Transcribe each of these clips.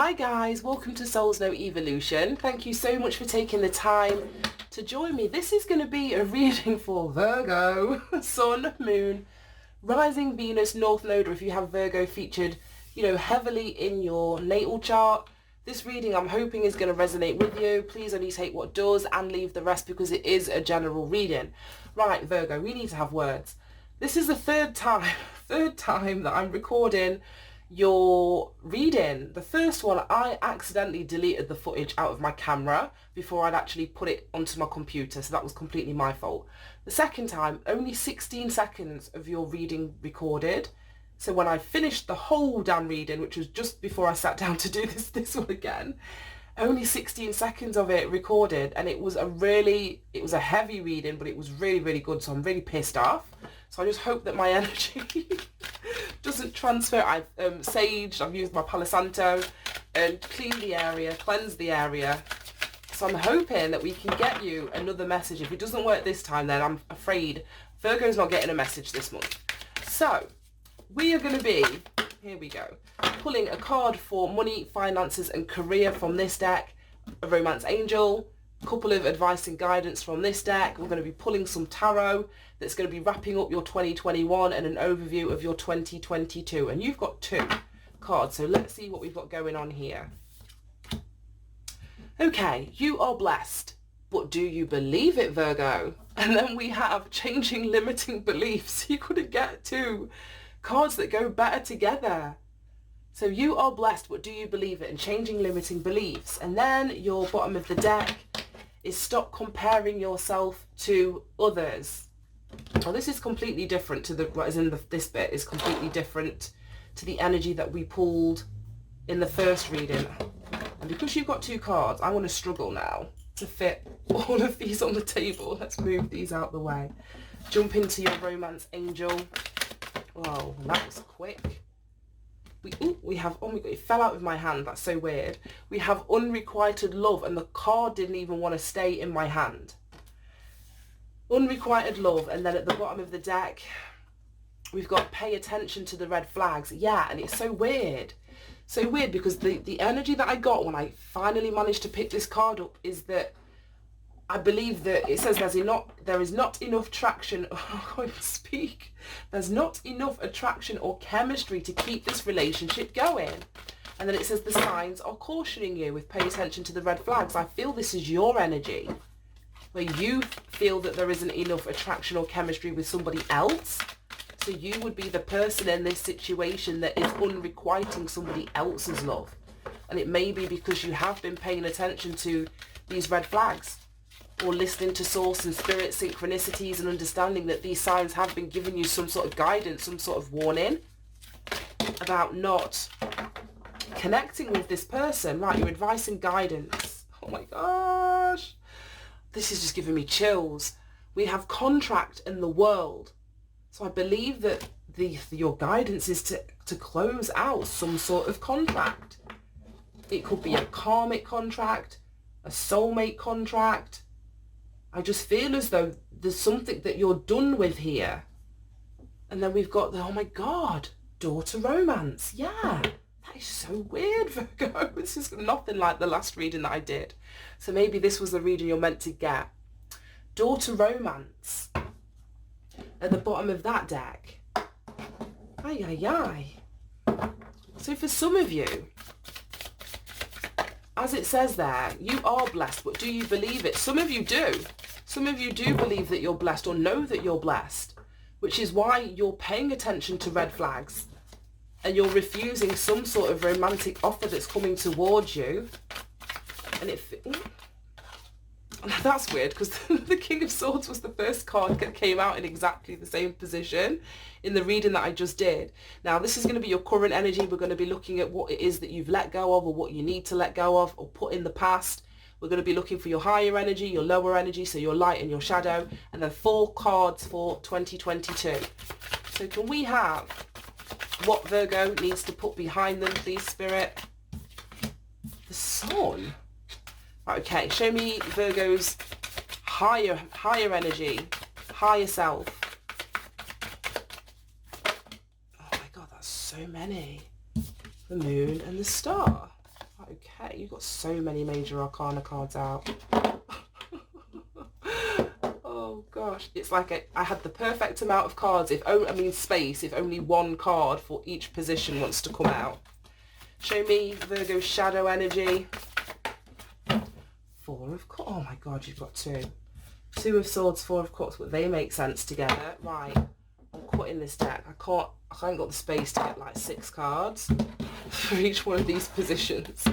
Hi guys, welcome to Soul's No Evolution. Thank you so much for taking the time to join me. This is going to be a reading for Virgo, Sun, Moon, Rising, Venus, North Node, or if you have Virgo featured, heavily in your natal chart. This reading I'm hoping is going to resonate with you. Please only take what does and leave the rest because it is a general reading. Right, Virgo, we need to have words. This is the third time that I'm recording your reading. The first one, I accidentally deleted the footage out of my camera before I'd actually put it onto my computer, so that was completely my fault. The second time, only 16 seconds of your reading recorded. So when I finished the whole damn reading, which was just before I sat down to do this one again, only 16 seconds of it recorded, and it was a heavy reading, but it was really, really good, so I'm really pissed off. So I just hope that my energy doesn't transfer. I've saged, I've used my Palo Santo and cleaned the area, cleansed the area. So I'm hoping that we can get you another message. If it doesn't work this time, then I'm afraid Virgo's not getting a message this month. So we are going to be, here we go, pulling a card for money, finances and career from this deck, a romance angel, a couple of advice and guidance from this deck. We're going to be pulling some tarot that's going to be wrapping up your 2021 and an overview of your 2022. And you've got two cards, so let's see what we've got going on here. Okay, you are blessed, but do you believe it, Virgo? And then we have changing limiting beliefs. You couldn't get two cards that go better together. So you are blessed, but do you believe it? And changing limiting beliefs. And then your bottom of the deck is stop comparing yourself to others. Well, this is completely different to this bit is completely different to the energy that we pulled in the first reading. And because you've got two cards, I'm going to struggle now to fit all of these on the table. Let's move these out the way. Jump into your romance angel. Whoa, that was quick. We have, oh my god, it fell out of my hand. That's so weird. We have unrequited love, and the card didn't even want to stay in my hand. Unrequited love, and then at the bottom of the deck, we've got pay attention to the red flags. Yeah, and it's so weird. So weird because the energy that I got when I finally managed to pick this card up is that I believe that it says there is not enough traction. Oh, I can't even speak. There's not enough attraction or chemistry to keep this relationship going. And then it says the signs are cautioning you with pay attention to the red flags. I feel this is your energy, where you feel that there isn't enough attraction or chemistry with somebody else. So you would be the person in this situation that is unrequiting somebody else's love. And it may be because you have been paying attention to these red flags, or listening to source and spirit synchronicities and understanding that these signs have been giving you some sort of guidance, some sort of warning about not connecting with this person. Right, your advice and guidance. Oh my gosh. This is just giving me chills. We have contract in the world. So I believe that your guidance is to close out some sort of contract. It could be a karmic contract, a soulmate contract. I just feel as though there's something that you're done with here. And then we've got oh my god, daughter romance. Yeah, that is so weird, Virgo. This is nothing like the last reading that I did. So maybe this was the reading you're meant to get. Daughter romance. At the bottom of that deck. Ay, ay, ay. So for some of you, as it says there, you are blessed, but do you believe it? Some of you do. Some of you do believe that you're blessed or know that you're blessed, which is why you're paying attention to red flags and you're refusing some sort of romantic offer that's coming towards you. And that's weird because the King of Swords was the first card that came out in exactly the same position in the reading that I just did. Now, this is going to be your current energy. We're going to be looking at what it is that you've let go of or what you need to let go of or put in the past. We're going to be looking for your higher energy, your lower energy, so your light and your shadow, and then 4 cards for 2022. So can we have what Virgo needs to put behind them, please, Spirit? The Sun. Okay, show me Virgo's higher energy, higher self. Oh my god, that's so many. The Moon and the Star. Okay, you've got so many major arcana cards out. Oh gosh, it's like I had the perfect amount of cards, space, if only one card for each position wants to come out. Show me Virgo's shadow energy. Four of Cups. Oh my god, you've got two. Two of Swords, Four of Cups, but they make sense together. Right, I'm cutting this deck. I haven't got the space to get like 6 cards for each one of these positions.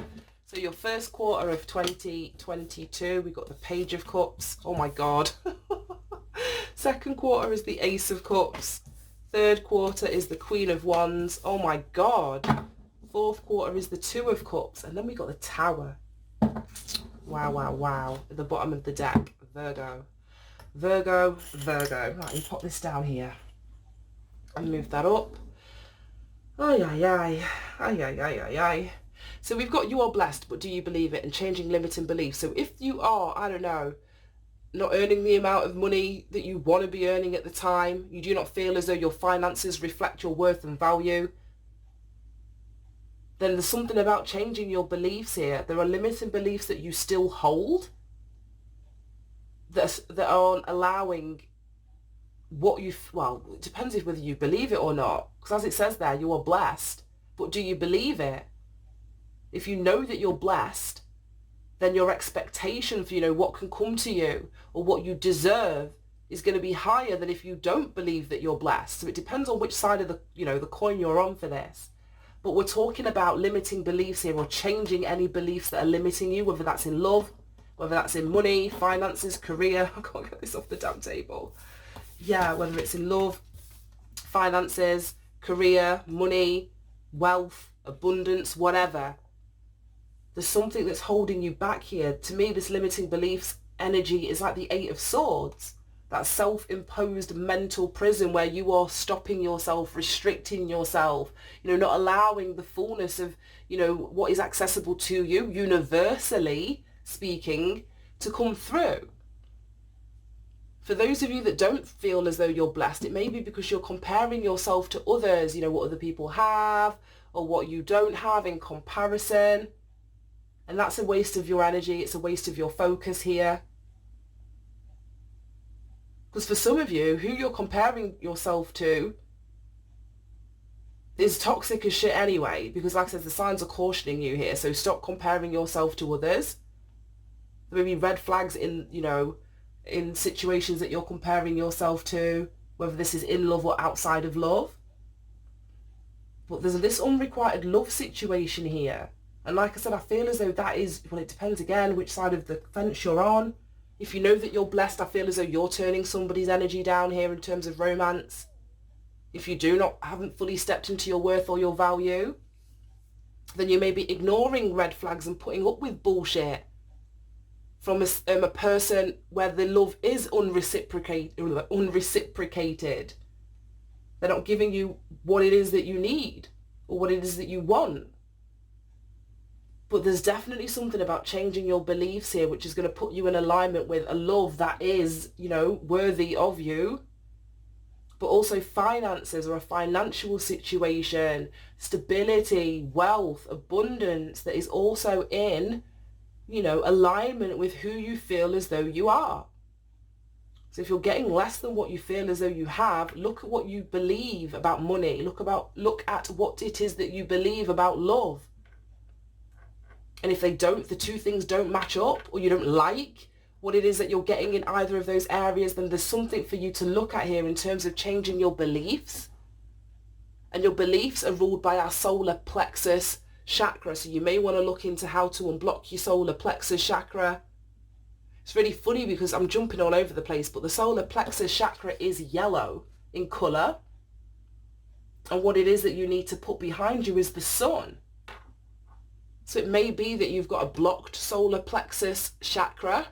So your first quarter of 2022, we got the Page of Cups. Oh my god. Second quarter is the Ace of Cups. Third quarter is the Queen of Wands. Oh my god. Fourth quarter is the Two of Cups. And then we got the Tower. Wow, wow, wow. At the bottom of the deck, Virgo. Virgo, Virgo. Right, let me pop this down here. And move that up. Ay, ay, ay. Ay, ay, ay, ay, ay. So we've got you are blessed, but do you believe it? And changing limiting beliefs. So if you are, I don't know, not earning the amount of money that you want to be earning at the time, you do not feel as though your finances reflect your worth and value, then there's something about changing your beliefs here. There are limiting beliefs that you still hold that aren't allowing what you, well, it depends if whether you believe it or not. Because as it says there, you are blessed. But do you believe it? If you know that you're blessed, then your expectation for, what can come to you or what you deserve is going to be higher than if you don't believe that you're blessed. So it depends on which side of the, the coin you're on for this. But we're talking about limiting beliefs here, or changing any beliefs that are limiting you, whether that's in love, whether that's in money, finances, career. I can't get this off the damn table. Yeah, whether it's in love, finances, career, money, wealth, abundance, whatever. There's something that's holding you back here. To me, this limiting beliefs energy is like the Eight of Swords. That self-imposed mental prison where you are stopping yourself, restricting yourself, not allowing the fullness of, what is accessible to you, universally speaking, to come through. For those of you that don't feel as though you're blessed, it may be because you're comparing yourself to others, what other people have or what you don't have in comparison. And that's a waste of your energy. It's a waste of your focus here. Because for some of you, who you're comparing yourself to is toxic as shit anyway. Because like I said, the signs are cautioning you here. So stop comparing yourself to others. There may be red flags in, in situations that you're comparing yourself to, whether this is in love or outside of love. But there's this unrequited love situation here. And like I said, I feel as though that is, well, it depends again which side of the fence you're on. If you know that you're blessed, I feel as though you're turning somebody's energy down here in terms of romance. If you haven't fully stepped into your worth or your value, then you may be ignoring red flags and putting up with bullshit from a person where the love is unreciprocated. They're not giving you what it is that you need or what it is that you want. But there's definitely something about changing your beliefs here, which is going to put you in alignment with a love that is, worthy of you. But also finances or a financial situation, stability, wealth, abundance that is also in, alignment with who you feel as though you are. So if you're getting less than what you feel as though you have, look at what you believe about money. Look at what it is that you believe about love. And if the two things don't match up, or you don't like what it is that you're getting in either of those areas, then there's something for you to look at here in terms of changing your beliefs. And your beliefs are ruled by our solar plexus chakra. So you may want to look into how to unblock your solar plexus chakra. It's really funny because I'm jumping all over the place, but the solar plexus chakra is yellow in colour. And what it is that you need to put behind you is the sun. So it may be that you've got a blocked solar plexus chakra,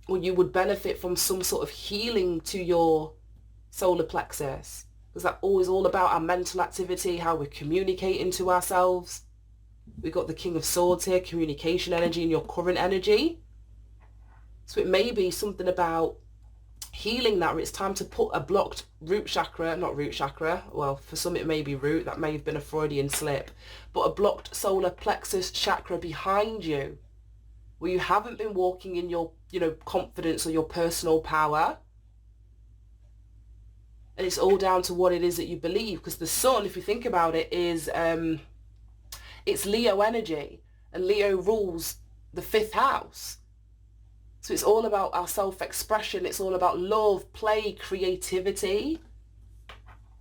or you would benefit from some sort of healing to your solar plexus, because that's always all about our mental activity, how we're communicating to ourselves. We've got the King of Swords here, communication energy and your current energy. So it may be something about healing that, or it's time to put a blocked root chakra, not root chakra, well, for some it may be root, that may have been a Freudian slip, but a blocked solar plexus chakra behind you, where you haven't been walking in your, confidence or your personal power. And it's all down to what it is that you believe, because the sun, if you think about it, is it's Leo energy, and Leo rules the 5th house. So it's all about our self-expression. It's all about love, play, creativity.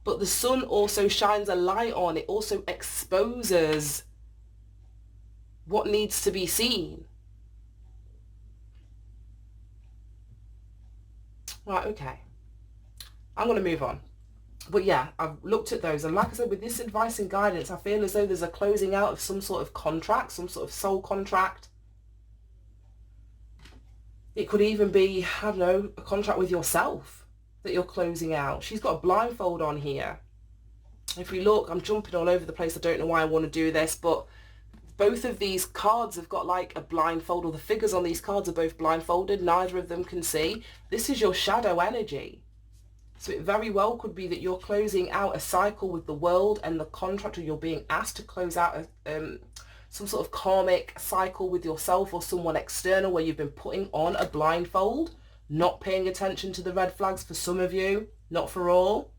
But the sun also shines a light on. It also exposes what needs to be seen. Right, okay. I'm going to move on. But yeah, I've looked at those. And like I said, with this advice and guidance, I feel as though there's a closing out of some sort of contract, some sort of soul contract. It could even be, I don't know, a contract with yourself that you're closing out. She's got a blindfold on here. If we look, I'm jumping all over the place. I don't know why I want to do this, but both of these cards have got like a blindfold, or the figures on these cards are both blindfolded. Neither of them can see. This is your shadow energy. So it very well could be that you're closing out a cycle with the world and the contract, or you're being asked to close out some sort of karmic cycle with yourself or someone external, where you've been putting on a blindfold, not paying attention to the red flags for some of you, not for all.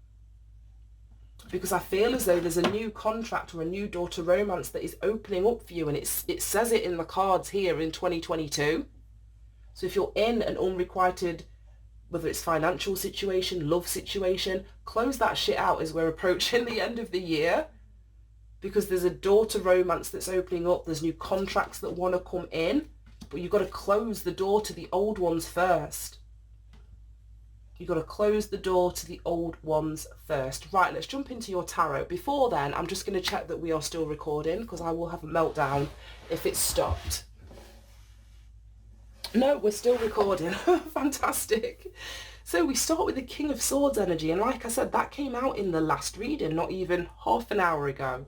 Because I feel as though there's a new contract or a new door to romance that is opening up for you, and it says it in the cards here in 2022. So if you're in an unrequited, whether it's financial situation, love situation, close that shit out as we're approaching the end of the year. Because there's a door to romance that's opening up. There's new contracts that want to come in. But you've got to close the door to the old ones first. You've got to close the door to the old ones first. Right, let's jump into your tarot. Before then, I'm just going to check that we are still recording, because I will have a meltdown if it's stopped. No, we're still recording. Fantastic. So we start with the King of Swords energy, and like I said, that came out in the last reading, not even half an hour ago.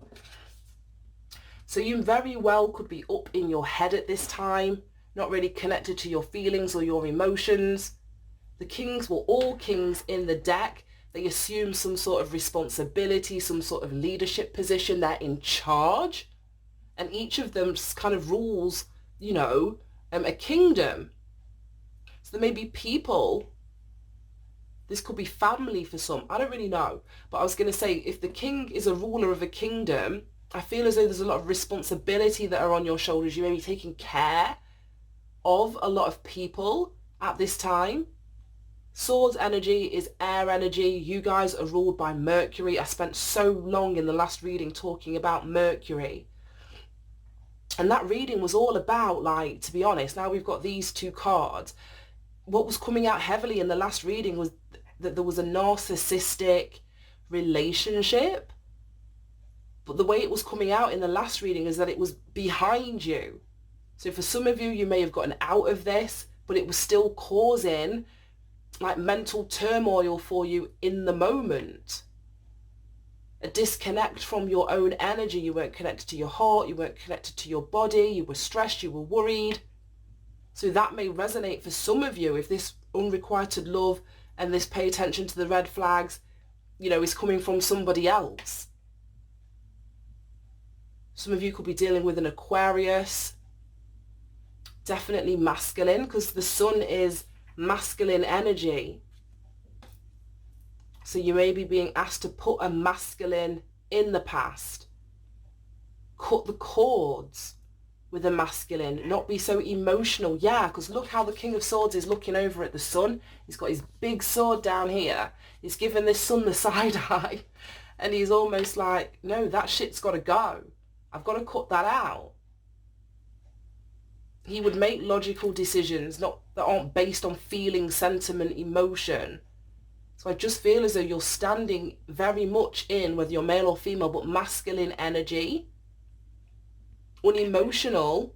So you very well could be up in your head at this time, not really connected to your feelings or your emotions. The kings were all kings in the deck. They assume some sort of responsibility, some sort of leadership position. They're in charge, and each of them kind of rules, a kingdom. So there may be people. This could be family for some. I don't really know. But I was going to say, if the king is a ruler of a kingdom, I feel as though there's a lot of responsibility that are on your shoulders. You may be taking care of a lot of people at this time. Swords energy is air energy. You guys are ruled by Mercury. I spent so long in the last reading talking about Mercury. And that reading was all about, like, to be honest, now we've got these two cards. What was coming out heavily in the last reading was that there was a narcissistic relationship. But the way it was coming out in the last reading is that it was behind you. So for some of you, you may have gotten out of this, but it was still causing like mental turmoil for you in the moment. A disconnect from your own energy. You weren't connected to your heart. You weren't connected to your body. You were stressed. You were worried. So that may resonate for some of you if this unrequited love and this pay attention to the red flags, is coming from somebody else. Some of you could be dealing with an Aquarius. Definitely masculine, because the sun is masculine energy. So you may be being asked to put a masculine in the past. Cut the cords with a masculine, not be so emotional. Yeah, because look how the King of Swords is looking over at the sun. He's got his big sword down here. He's giving this sun the side eye. And he's almost like, no, that shit's got to go. I've got to cut that out. He would make logical decisions that aren't based on feeling, sentiment, emotion. So I just feel as though you're standing very much in, whether you're male or female, but masculine energy. Unemotional,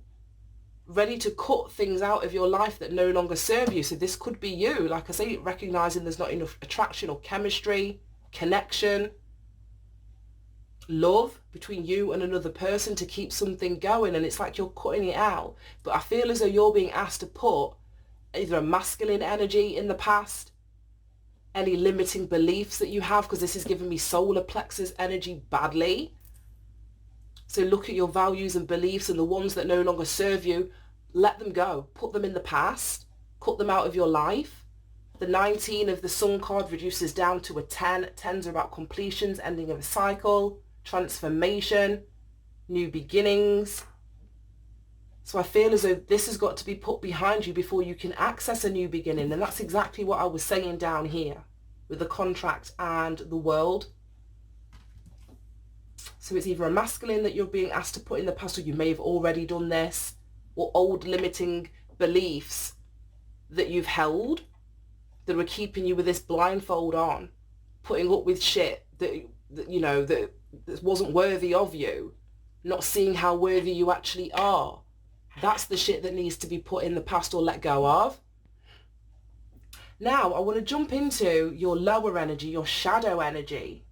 ready to cut things out of your life that no longer serve you. So this could be you. Like I say, recognizing there's not enough attraction or chemistry, connection, love between you and another person to keep something going, and it's like you're cutting it out. But I feel as though you're being asked to put either a masculine energy in the past any limiting beliefs that you have, because this is giving me solar plexus energy badly. So look at your values and beliefs, and the ones that no longer serve you, let them go. Put them in the past. Cut them out of your life. The 19 of the Sun card reduces down to a 10. 10s are about completions, ending of a cycle, transformation, new beginnings. So I feel as though this has got to be put behind you before you can access a new beginning. And that's exactly what I was saying down here with the contract and the world. So it's either a masculine that you're being asked to put in the past, or you may have already done this, or old limiting beliefs that you've held that were keeping you with this blindfold on, putting up with shit that wasn't worthy of you, not seeing how worthy you actually are. That's the shit that needs to be put in the past or let go of. Now, I want to jump into your lower energy, your shadow energy.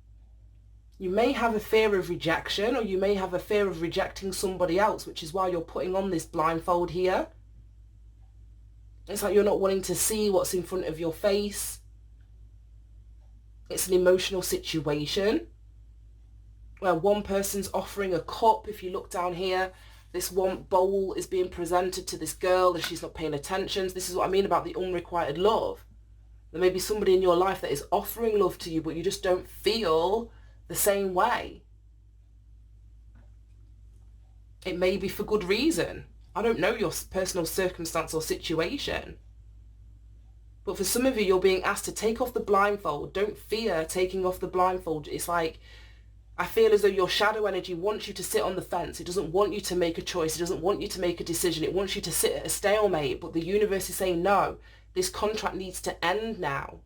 You may have a fear of rejection, or you may have a fear of rejecting somebody else, which is why you're putting on this blindfold here. It's like you're not wanting to see what's in front of your face. It's an emotional situation where one person's offering a cup. If you look down here, this one bowl is being presented to this girl and she's not paying attention. This is what I mean about the unrequited love. There may be somebody in your life that is offering love to you, but you just don't feel the same way. It may be for good reason. I don't know your personal circumstance or situation. But for some of you, you're being asked to take off the blindfold. Don't fear taking off the blindfold. It's like, I feel as though your shadow energy wants you to sit on the fence. It doesn't want you to make a choice. It doesn't want you to make a decision. It wants you to sit at a stalemate. But the universe is saying, no, this contract needs to end now.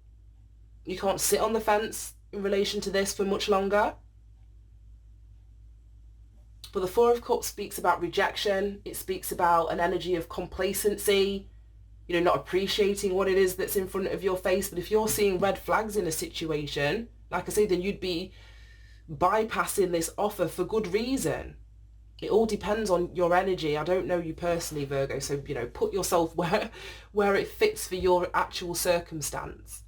You can't sit on the fence in relation to this for much longer. But the Four of Cups speaks about rejection. It speaks about an energy of complacency, not appreciating what it is that's in front of your face. But if you're seeing red flags in a situation, like I say, then you'd be bypassing this offer for good reason. It all depends on your energy. I don't know you personally, Virgo, so, put yourself where it fits for your actual circumstance.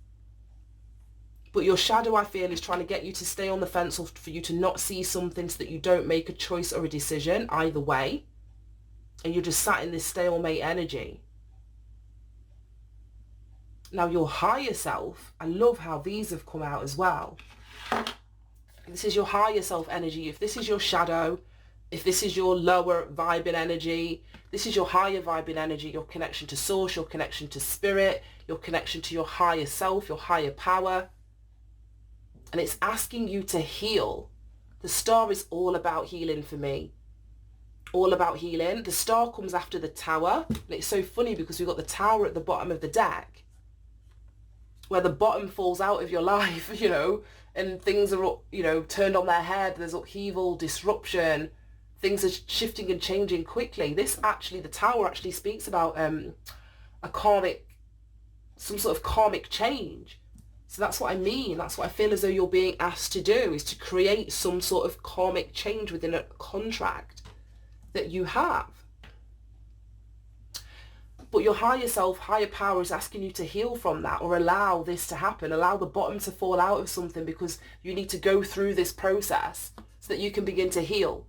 But your shadow, I feel, is trying to get you to stay on the fence, or for you to not see something so that you don't make a choice or a decision either way. And you're just sat in this stalemate energy. Now, your higher self, I love how these have come out as well. This is your higher self energy. If this is your shadow, if this is your lower vibing energy, this is your higher vibing energy, your connection to source, your connection to spirit, your connection to your higher self, your higher power. And it's asking you to heal. The star is all about healing for me. All about healing. The star comes after the tower. And it's so funny because we've got the tower at the bottom of the deck, where the bottom falls out of your life, and things are, turned on their head. There's upheaval, disruption. Things are shifting and changing quickly. The tower actually speaks about some sort of karmic change. So that's what I mean. That's what I feel as though you're being asked to do, is to create some sort of karmic change within a contract that you have. But your higher self, higher power is asking you to heal from that, or allow this to happen. Allow the bottom to fall out of something, because you need to go through this process so that you can begin to heal.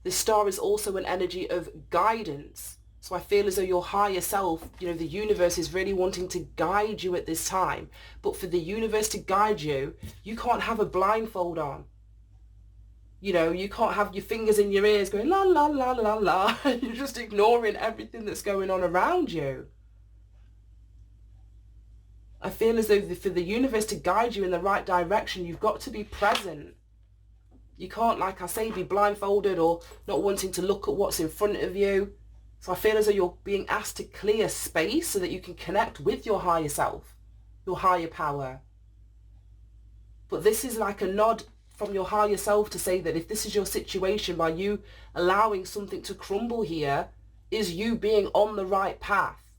This star is also an energy of guidance. So I feel as though your higher self, the universe is really wanting to guide you at this time. But for the universe to guide you, you can't have a blindfold on. You can't have your fingers in your ears going la, la, la, la, la. You're just ignoring everything that's going on around you. I feel as though for the universe to guide you in the right direction, you've got to be present. You can't, like I say, be blindfolded or not wanting to look at what's in front of you. So I feel as though you're being asked to clear space so that you can connect with your higher self, your higher power. But this is like a nod from your higher self to say that if this is your situation, by you allowing something to crumble here, is you being on the right path.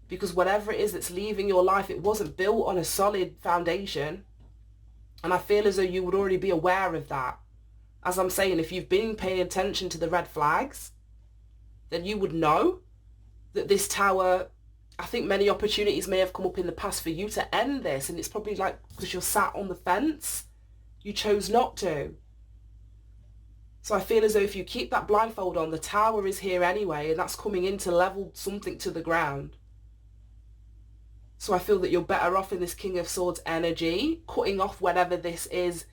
Because whatever it is that's leaving your life, it wasn't built on a solid foundation. And I feel as though you would already be aware of that. As I'm saying, if you've been paying attention to the red flags, then you would know that this tower I think many opportunities may have come up in the past for you to end this, and it's probably like because you're sat on the fence, you chose not to. So I feel as though if you keep that blindfold on, the Tower is here anyway, and that's coming in to level something to the ground. So I feel that you're better off in this King of Swords energy, cutting off whatever this is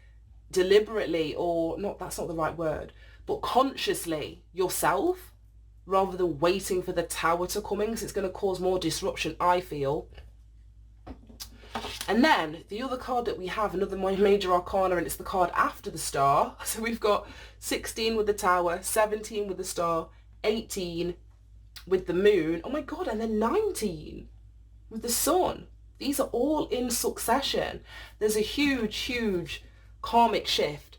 deliberately, or not, that's not the right word, but consciously yourself, rather than waiting for the Tower to come in, because it's going to cause more disruption, I feel. And then the other card that we have, another major arcana, and it's the card after the Star. So we've got 16 with the Tower, 17 with the Star, 18 with the Moon, oh my god, and then 19 with the Sun. These are all in succession. There's a huge karmic shift,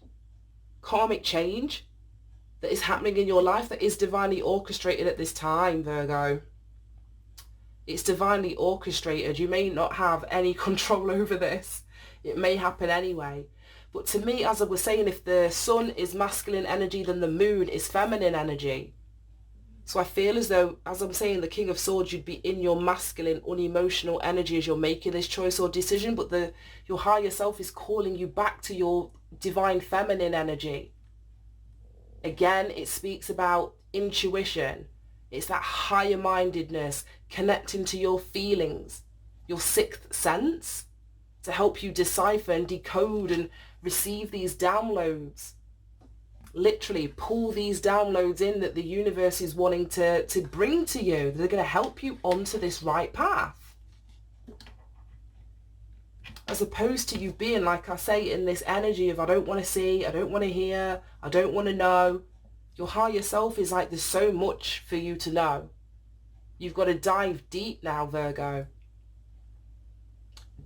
karmic change that is happening in your life that is divinely orchestrated at this time, Virgo. It's divinely orchestrated. You may not have any control over this. It may happen anyway. But to me, as I was saying, if the Sun is masculine energy, then the Moon is feminine energy. So I feel as though, as I'm saying, the King of Swords, you'd be in your masculine, unemotional energy as you're making this choice or decision, but your higher self is calling you back to your divine feminine energy. Again, it speaks about intuition. It's that higher mindedness, connecting to your feelings, your sixth sense, to help you decipher and decode and receive these downloads. Literally pull these downloads in that the universe is wanting to bring to you. They're going to help you onto this right path. As opposed to you being, like I say, in this energy of I don't want to see, I don't want to hear, I don't want to know. Your higher self is like, there's so much for you to know. You've got to dive deep now, Virgo.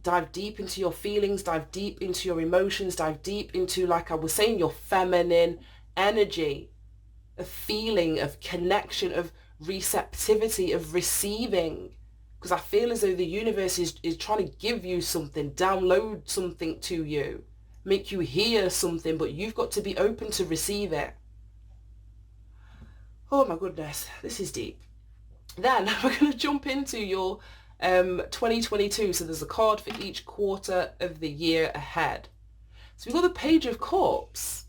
Dive deep into your feelings, dive deep into your emotions, dive deep into, like I was saying, your feminine energy, of feeling, of connection, of receptivity, of receiving. Because I feel as though the universe is trying to give you something, download something to you, make you hear something, but you've got to be open to receive it. Oh my goodness, this is deep. Then we're going to jump into your 2022. So there's a card for each quarter of the year ahead. So we've got the Page of Cups.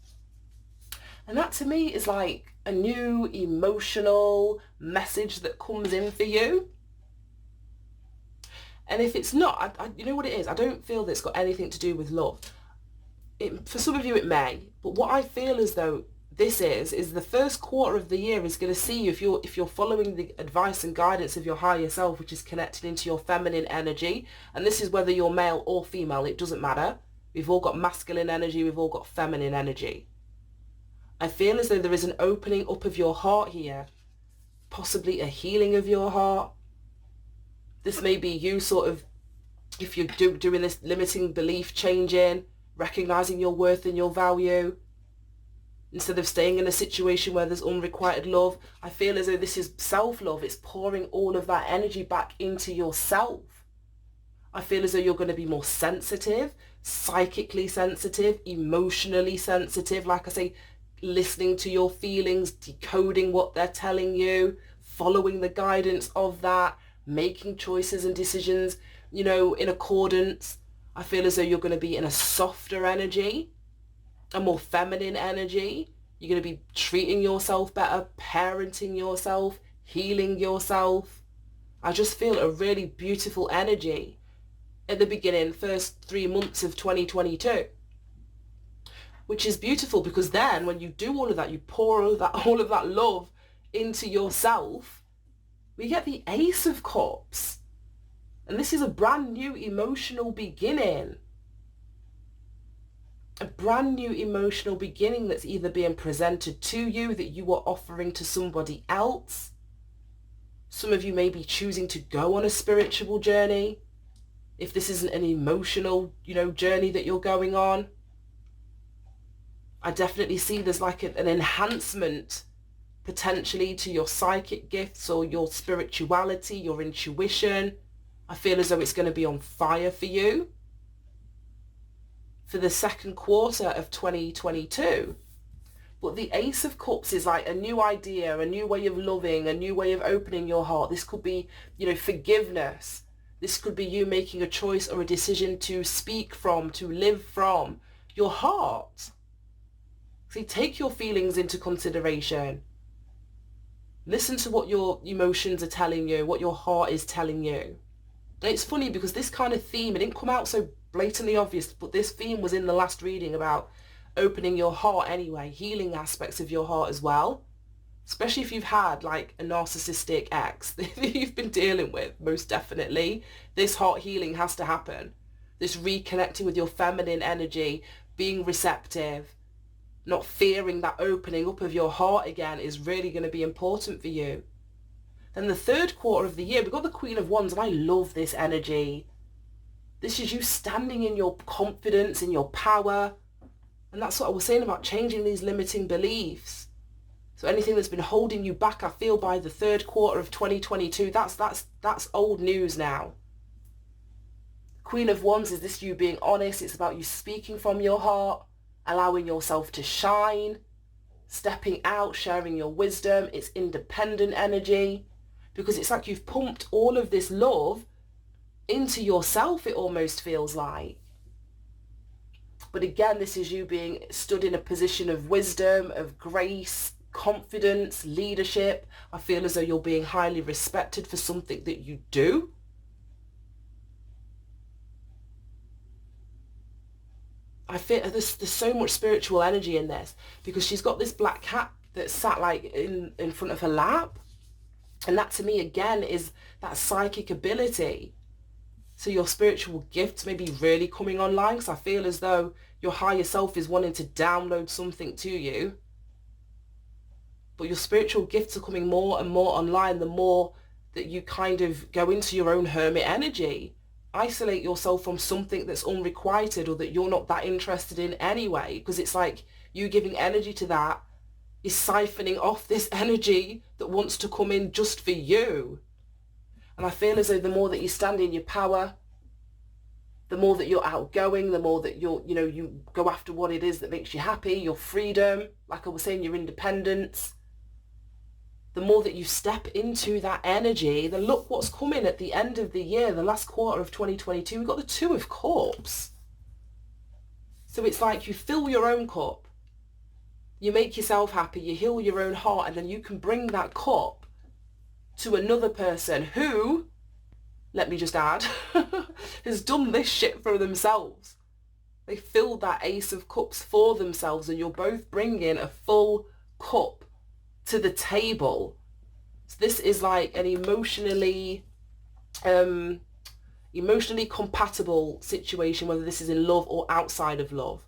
And that to me is like a new emotional message that comes in for you. And if it's not, you know what it is? I don't feel that it's got anything to do with love. For some of you it may, but what I feel as though this is the first quarter of the year is going to see you, if you're following the advice and guidance of your higher self, which is connected into your feminine energy. And this is whether you're male or female, it doesn't matter. We've all got masculine energy, we've all got feminine energy. I feel as though there is an opening up of your heart here, possibly a healing of your heart. This may be you sort of, if you're doing this limiting belief changing, recognizing your worth and your value. Instead of staying in a situation where there's unrequited love, I feel as though this is self-love. It's pouring all of that energy back into yourself. I feel as though you're going to be more sensitive, psychically sensitive, emotionally sensitive. Like I say, listening to your feelings, decoding what they're telling you, following the guidance of that, making choices and decisions, you know, in accordance. I feel as though you're going to be in a softer energy, a more feminine energy. You're going to be treating yourself better, parenting yourself, healing yourself. I just feel a really beautiful energy at the beginning, first 3 months of 2022. Which is beautiful because then when you do all of that, you pour all of that love into yourself, we get the Ace of Cups. And this is a brand new emotional beginning. A brand new emotional beginning that's either being presented to you, that you are offering to somebody else. Some of you may be choosing to go on a spiritual journey. If this isn't an emotional, journey that you're going on. I definitely see there's like an enhancement potentially to your psychic gifts or your spirituality, your intuition. I feel as though it's going to be on fire for you. For the second quarter of 2022, But the Ace of Cups is like a new idea, a new way of loving, a new way of opening your heart. This could be, you know, forgiveness. This could be you making a choice or a decision to speak from, to live from your heart. See, take your feelings into consideration. Listen to what your emotions are telling you, what your heart is telling you. And it's funny because this kind of theme, it didn't come out so blatantly obvious, but this theme was in the last reading about opening your heart anyway, healing aspects of your heart as well. Especially if you've had like a narcissistic ex that you've been dealing with, most definitely. This heart healing has to happen. This reconnecting with your feminine energy, being receptive, not fearing that opening up of your heart again is really going to be important for you. Then the third quarter of the year, we've got the Queen of Wands, and I love this energy. This is you standing in your confidence, in your power. And that's what I was saying about changing these limiting beliefs. So anything that's been holding you back, I feel by the third quarter of 2022, that's old news now. Queen of Wands is this you being honest. It's about you speaking from your heart, allowing yourself to shine, stepping out, sharing your wisdom. It's independent energy because it's like you've pumped all of this love into yourself, it almost feels like. But again, this is you being stood in a position of wisdom, of grace, confidence, leadership. I feel as though you're being highly respected for something that you do. I feel there's so much spiritual energy in this because she's got this black cat that's sat like in front of her lap. And that to me, again, is that psychic ability. So your spiritual gifts may be really coming online, because I feel as though your higher self is wanting to download something to you. But your spiritual gifts are coming more and more online the more that you kind of go into your own hermit energy. Isolate yourself from something that's unrequited or that you're not that interested in anyway, because it's like you giving energy to that is siphoning off this energy that wants to come in just for you. And I feel as though the more that you stand in your power, the more that you're outgoing, the more that you go after what it is that makes you happy, your freedom, like I was saying, your independence, the more that you step into that energy, then look what's coming at the end of the year, the last quarter of 2022, we've got the Two of Cups. So it's like you fill your own cup, you make yourself happy, you heal your own heart, and then you can bring that cup to another person who, let me just add, has done this shit for themselves. They filled that Ace of Cups for themselves, and you're both bringing a full cup to the table. So this is like an emotionally compatible situation, whether this is in love or outside of love.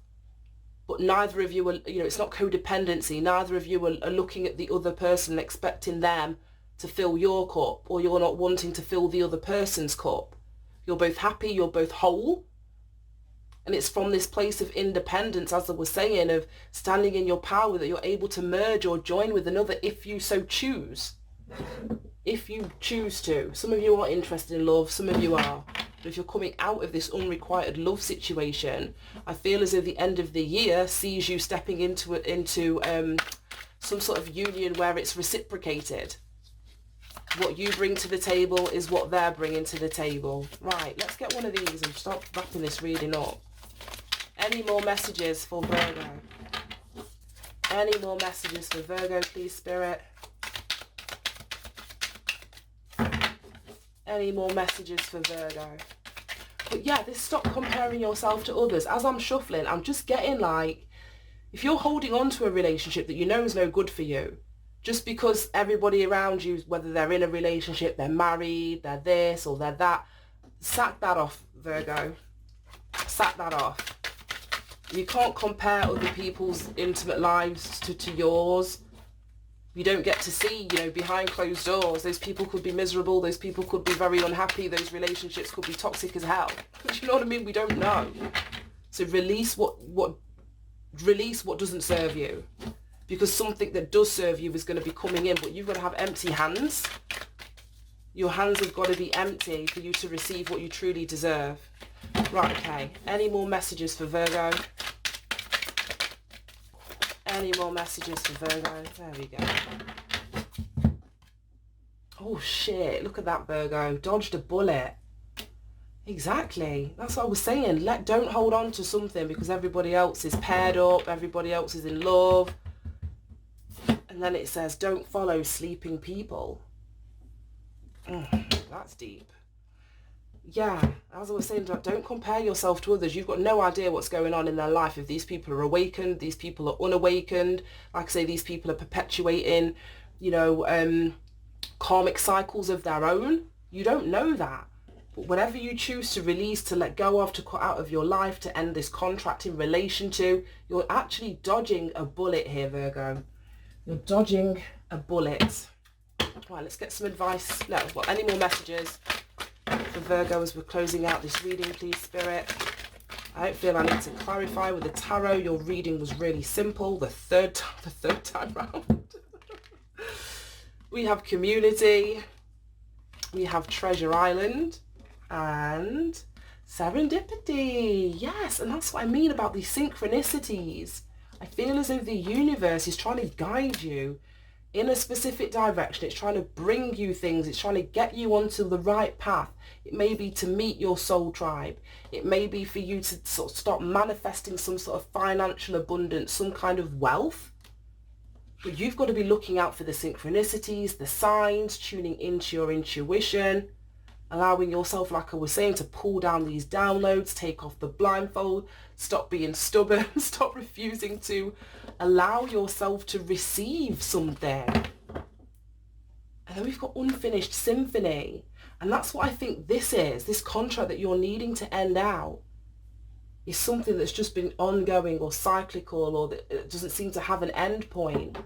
But neither of you are, it's not codependency. Neither of you are looking at the other person and expecting them to fill your cup, or you're not wanting to fill the other person's cup. You're both happy, you're both whole. And it's from this place of independence, as I was saying, of standing in your power, that you're able to merge or join with another if you so choose. If you choose to. Some of you are interested in love, some of you are. But if you're coming out of this unrequited love situation, I feel as though the end of the year sees you stepping into some sort of union where it's reciprocated. What you bring to the table is what they're bringing to the table. Right, let's get one of these and start wrapping this reading up. Any more messages for Virgo? Any more messages for Virgo, please, Spirit? Any more messages for Virgo? But yeah, this stop comparing yourself to others. As I'm shuffling, I'm just getting like, if you're holding on to a relationship that you know is no good for you, just because everybody around you, whether they're in a relationship, they're married, they're this or they're that, sack that off, Virgo. Sack that off. You can't compare other people's intimate lives to yours. You don't get to see, behind closed doors. Those people could be miserable. Those people could be very unhappy. Those relationships could be toxic as hell. Do you know what I mean? We don't know. So release what doesn't serve you. Because something that does serve you is going to be coming in, but you've got to have empty hands. Your hands have got to be empty for you to receive what you truly deserve. Right, okay. Any more messages for Virgo? Any more messages for Virgo? There we go. Oh shit, look at that, Virgo. Dodged a bullet. Exactly. That's what I was saying. Don't hold on to something because everybody else is paired up, everybody else is in love. And then it says, don't follow sleeping people. That's deep. Yeah, as I was saying, don't compare yourself to others. You've got no idea what's going on in their life. If these people are awakened, these people are unawakened. Like I say, these people are perpetuating, you know, karmic cycles of their own. You don't know that. But whatever you choose to release, to let go of, to cut out of your life, to end this contract in relation to, you're actually dodging a bullet here, Virgo. You're dodging a bullet. Right, let's get some advice. No, well, any more messages for Virgo as we're closing out this reading, please, Spirit? I don't feel I need to clarify with the tarot. Your reading was really simple the third time round. We have community, we have Treasure Island, and serendipity. Yes, and that's what I mean about these synchronicities. I feel as though the universe is trying to guide you in a specific direction. It's trying to bring you things. It's trying to get you onto the right path. It may be to meet your soul tribe. It may be for you to sort of start manifesting some sort of financial abundance, some kind of wealth. But you've got to be looking out for the synchronicities, the signs, tuning into your intuition, allowing yourself, like I was saying, to pull down these downloads, take off the blindfold, stop being stubborn, stop refusing to allow yourself to receive something. And then we've got unfinished symphony. And that's what I think this is. This contract that you're needing to end out is something that's just been ongoing or cyclical, or that it doesn't seem to have an end point.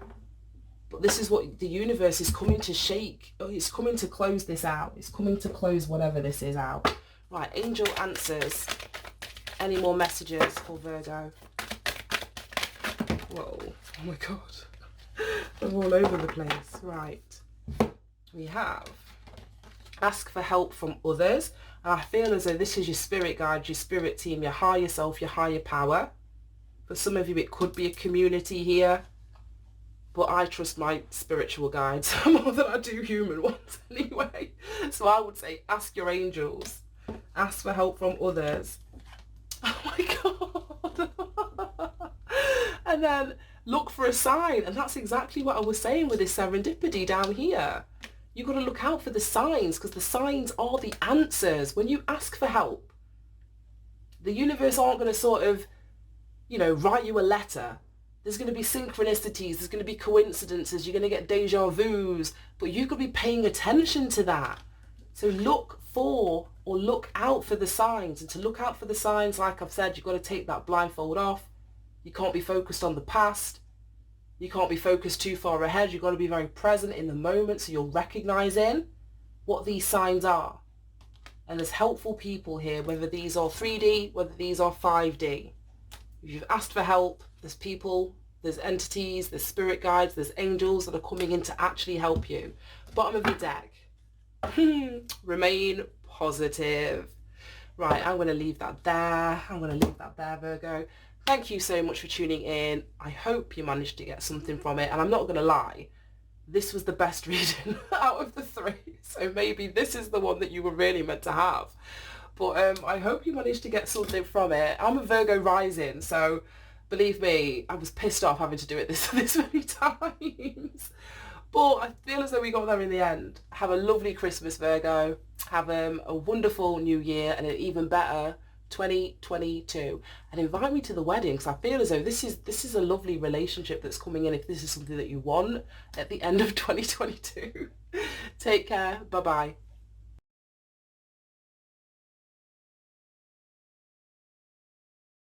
But this is what the universe is coming to shake. It's coming to close this out. It's coming to close whatever this is out. Right, angel answers. Any more messages for Virgo? Whoa, oh my God. I'm all over the place. Right. We have ask for help from others. And I feel as though this is your spirit guide, your spirit team, your higher self, your higher power. For some of you, it could be a community here. But I trust my spiritual guides more than I do human ones anyway. So I would say ask your angels. Ask for help from others. Oh my God. And then look for a sign. And that's exactly what I was saying with this serendipity down here. You've got to look out for the signs, because the signs are the answers. When you ask for help, the universe aren't going to sort of, you know, write you a letter. There's going to be synchronicities, there's going to be coincidences, you're going to get deja vus, but you could be paying attention to that. So look for, or look out for the signs. And to look out for the signs, like I've said, you've got to take that blindfold off. You can't be focused on the past. You can't be focused too far ahead. You've got to be very present in the moment, so you're recognizing what these signs are. And there's helpful people here, whether these are 3D, whether these are 5D. If you've asked for help, there's people, there's entities, there's spirit guides, there's angels that are coming in to actually help you. Bottom of the deck. Remain positive. Right, I'm going to leave that there. I'm going to leave that there, Virgo. Thank you so much for tuning in. I hope you managed to get something from it. And I'm not going to lie, this was the best reading out of the three. So maybe this is the one that you were really meant to have. But I hope you managed to get something from it. I'm a Virgo rising, so believe me, I was pissed off having to do it this many times. But I feel as though we got there in the end. Have a lovely Christmas, Virgo. Have a wonderful new year and an even better 2022. And invite me to the wedding, because I feel as though this is a lovely relationship that's coming in if this is something that you want at the end of 2022. Take care. Bye-bye.